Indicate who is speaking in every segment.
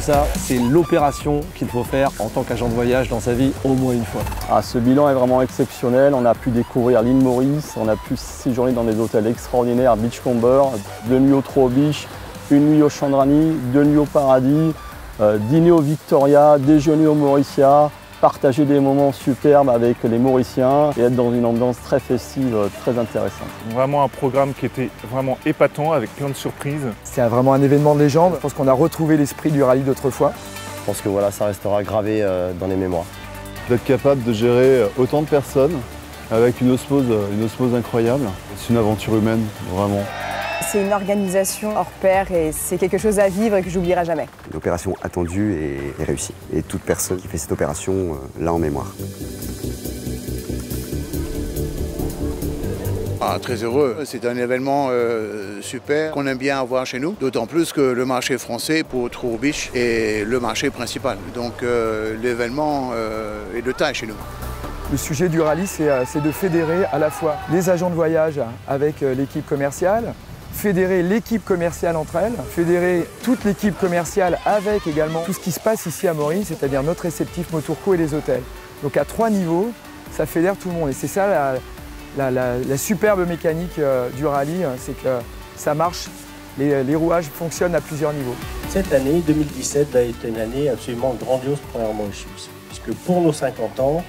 Speaker 1: ça, c'est l'opération qu'il faut faire en tant qu'agent de voyage dans sa vie au moins une fois.
Speaker 2: Ah, ce bilan est vraiment exceptionnel. On a pu découvrir l'île Maurice, on a pu séjourner dans des hôtels extraordinaires, Beachcomber, 2 nuits au Trois Biches, 1 nuit au Chandrani, 2 nuits au Paradis, dîner au Victoria, déjeuner au Mauricia, partager des moments superbes avec les Mauriciens et être dans une ambiance très festive, très intéressante.
Speaker 3: Vraiment un programme qui était vraiment épatant avec plein de surprises.
Speaker 4: C'est vraiment un événement de légende. Je pense qu'on a retrouvé l'esprit du rallye d'autrefois.
Speaker 2: Je pense que voilà, ça restera gravé dans les mémoires.
Speaker 5: D'être capable de gérer autant de personnes avec une osmose incroyable. C'est une aventure humaine, vraiment.
Speaker 6: C'est une organisation hors pair et c'est quelque chose à vivre et que j'oublierai jamais.
Speaker 7: Une opération attendue et réussie. Et toute personne qui fait cette opération l'a en mémoire.
Speaker 8: Ah, très heureux. C'est un événement super qu'on aime bien avoir chez nous. D'autant plus que le marché français pour Trois Biches est le marché principal. Donc l'événement est de taille chez nous.
Speaker 4: Le sujet du rallye, c'est de fédérer à la fois les agents de voyage avec l'équipe commerciale, fédérer l'équipe commerciale entre elles, fédérer toute l'équipe commerciale avec également tout ce qui se passe ici à Maurice, c'est-à-dire notre réceptif Motourco et les hôtels. Donc à 3 niveaux, ça fédère tout le monde. Et c'est ça la superbe mécanique du rallye, c'est que ça marche, les rouages fonctionnent à plusieurs niveaux.
Speaker 9: Cette année, 2017, va être une année absolument grandiose pour Air Mauritius, puisque pour nos 50 ans,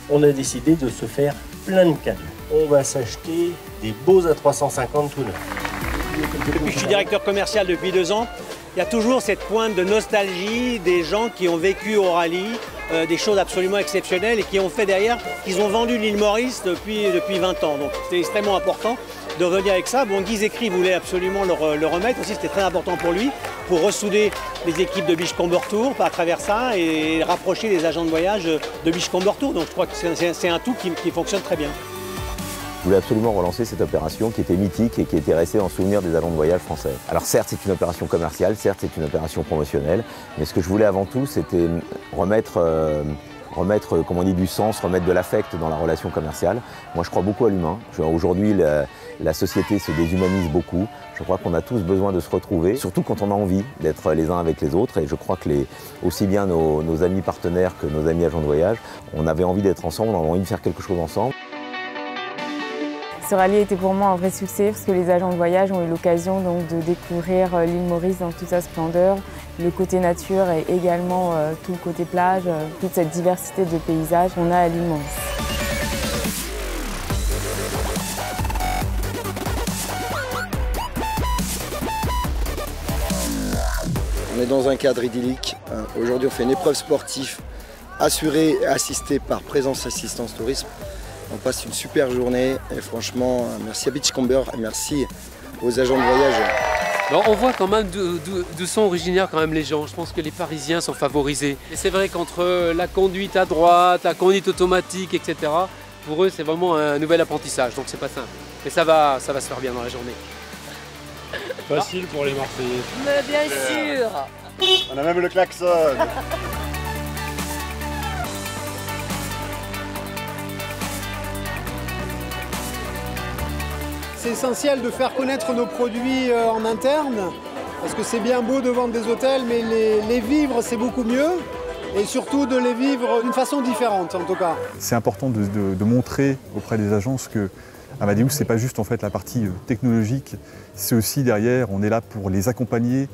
Speaker 9: on a décidé de se faire plein de cadeaux. On va s'acheter des beaux A350 tout neufs.
Speaker 10: Depuis que je suis directeur commercial depuis 2 ans, il y a toujours cette pointe de nostalgie des gens qui ont vécu au rallye, des choses absolument exceptionnelles et qui ont fait derrière, qu'ils ont vendu l'île Maurice depuis 20 ans. Donc c'était extrêmement important de revenir avec ça. Bon, Guy Zécry voulait absolument le remettre aussi, c'était très important pour lui, pour ressouder les équipes de Beachcomber Tour à travers ça et rapprocher les agents de voyage de Beachcomber Tour. Donc je crois que c'est un tout qui fonctionne très bien.
Speaker 11: Je voulais absolument relancer cette opération qui était mythique et qui était restée en souvenir des agents de voyage français. Alors certes, c'est une opération commerciale, certes, c'est une opération promotionnelle, mais ce que je voulais avant tout, c'était remettre comme on dit, du sens, remettre de l'affect dans la relation commerciale. Moi, je crois beaucoup à l'humain. Aujourd'hui, la société se déshumanise beaucoup. Je crois qu'on a tous besoin de se retrouver, surtout quand on a envie d'être les uns avec les autres. Et je crois que aussi bien nos amis partenaires que nos amis agents de voyage, on avait envie d'être ensemble, on avait envie de faire quelque chose ensemble.
Speaker 12: Ce rallye était pour moi un vrai succès parce que les agents de voyage ont eu l'occasion donc de découvrir l'île Maurice dans toute sa splendeur, le côté nature et également tout le côté plage, toute cette diversité de paysages qu'on a à l'île Maurice.
Speaker 13: On est dans un cadre idyllique. Aujourd'hui, on fait une épreuve sportive assurée et assistée par Présence Assistance Tourisme. On passe une super journée et franchement, merci à Beachcomber et merci aux agents de voyage.
Speaker 14: Bon, on voit quand même d'où sont originaires quand même les gens. Je pense que les Parisiens sont favorisés. Et c'est vrai qu'entre la conduite à droite, la conduite automatique, etc., pour eux c'est vraiment un nouvel apprentissage, donc c'est pas simple. Mais ça va se faire bien dans la journée.
Speaker 3: Facile pour les Marseillais.
Speaker 15: Mais bien sûr.
Speaker 5: On a même le klaxon.
Speaker 16: C'est essentiel de faire connaître nos produits en interne, parce que c'est bien beau de vendre des hôtels, mais les vivre c'est beaucoup mieux, et surtout de les vivre d'une façon différente en tout cas.
Speaker 17: C'est important de montrer auprès des agences que Amadeus, c'est pas juste en fait la partie technologique, c'est aussi derrière, on est là pour les accompagner,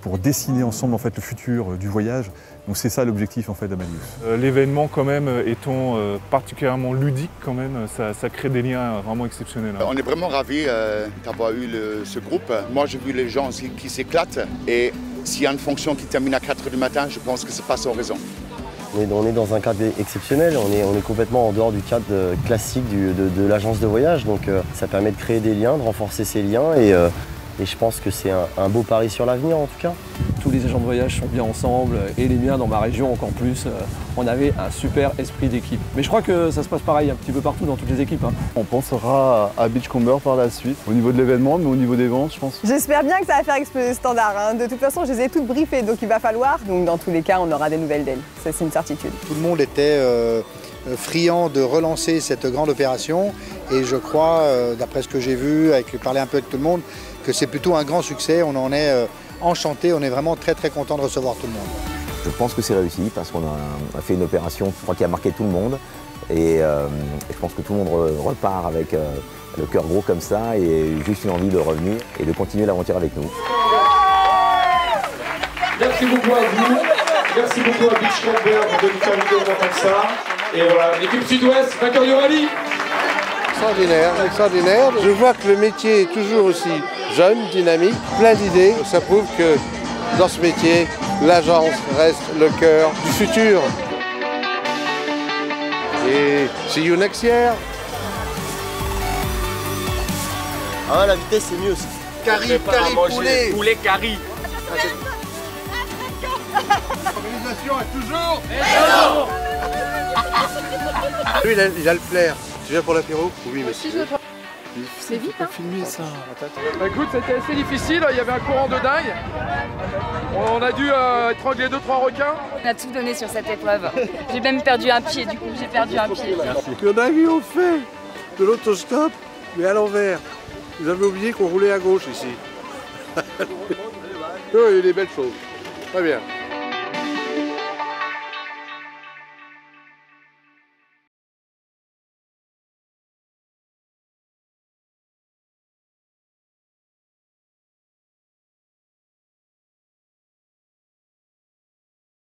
Speaker 17: pour dessiner ensemble en fait le futur du voyage. Donc c'est ça l'objectif en fait d'Amadeus.
Speaker 3: L'événement quand même étant particulièrement ludique quand même, ça crée des liens vraiment exceptionnels.
Speaker 8: On est vraiment ravis d'avoir eu ce groupe. Moi j'ai vu les gens qui s'éclatent et s'il y a une fonction qui termine à 4 h du matin, je pense que c'est pas sans raison.
Speaker 2: On est dans un cadre exceptionnel, on est complètement en dehors du cadre classique de l'agence de voyage. Donc ça permet de créer des liens, de renforcer ces liens et je pense que c'est un beau pari sur l'avenir en tout cas.
Speaker 1: Tous les agents de voyage sont bien ensemble et les miens dans ma région encore plus. On avait un super esprit d'équipe. Mais je crois que ça se passe pareil un petit peu partout dans toutes les équipes.
Speaker 5: On pensera à Beachcomber par la suite, au niveau de l'événement, mais au niveau des ventes, je pense.
Speaker 6: J'espère bien que ça va faire exploser le standard. De toute façon, je les ai toutes briefées, donc il va falloir. Donc dans tous les cas, on aura des nouvelles d'elles. Ça, c'est une certitude.
Speaker 16: Tout le monde était friand de relancer cette grande opération et je crois, d'après ce que j'ai vu, parler un peu avec tout le monde, que c'est plutôt un grand succès. On en est
Speaker 18: enchantés, on est vraiment très content de recevoir tout le monde.
Speaker 11: Je pense que c'est réussi parce qu'on a fait une opération, je crois, qui a marqué tout le monde. Et je pense que tout le monde repart avec le cœur gros comme ça et juste une envie de revenir et de continuer l'aventure avec nous.
Speaker 19: Merci beaucoup à vous, merci beaucoup à Beachcomber de nous faire une moment comme ça. Et voilà, l'équipe Sud-Ouest, vainqueur du rallye.
Speaker 20: Extraordinaire, extraordinaire. Je vois que le métier est toujours aussi jeune, dynamique, plein d'idées. Ça prouve que dans ce métier, l'agence reste le cœur du futur. Et see you next year.
Speaker 13: Ah, la vitesse c'est mieux aussi.
Speaker 20: Carry, poulet.
Speaker 19: Poulet carry.
Speaker 20: L'organisation est toujours. Lui, il a le flair. Tu viens pour l'apéro? Oui, monsieur.
Speaker 15: C'est vite, hein.
Speaker 20: Filmer ça.
Speaker 4: Bah écoute, c'était assez difficile, il y avait un courant de dingue. On a dû étrangler 2-3 requins.
Speaker 15: On a tout donné sur cette épreuve. J'ai même perdu un pied, du coup, j'ai perdu un pied.
Speaker 20: Il y en a qui ont fait de l'autostop, mais à l'envers. Vous avez oublié qu'on roulait à gauche ici. Il y a eu des belles choses. Très bien.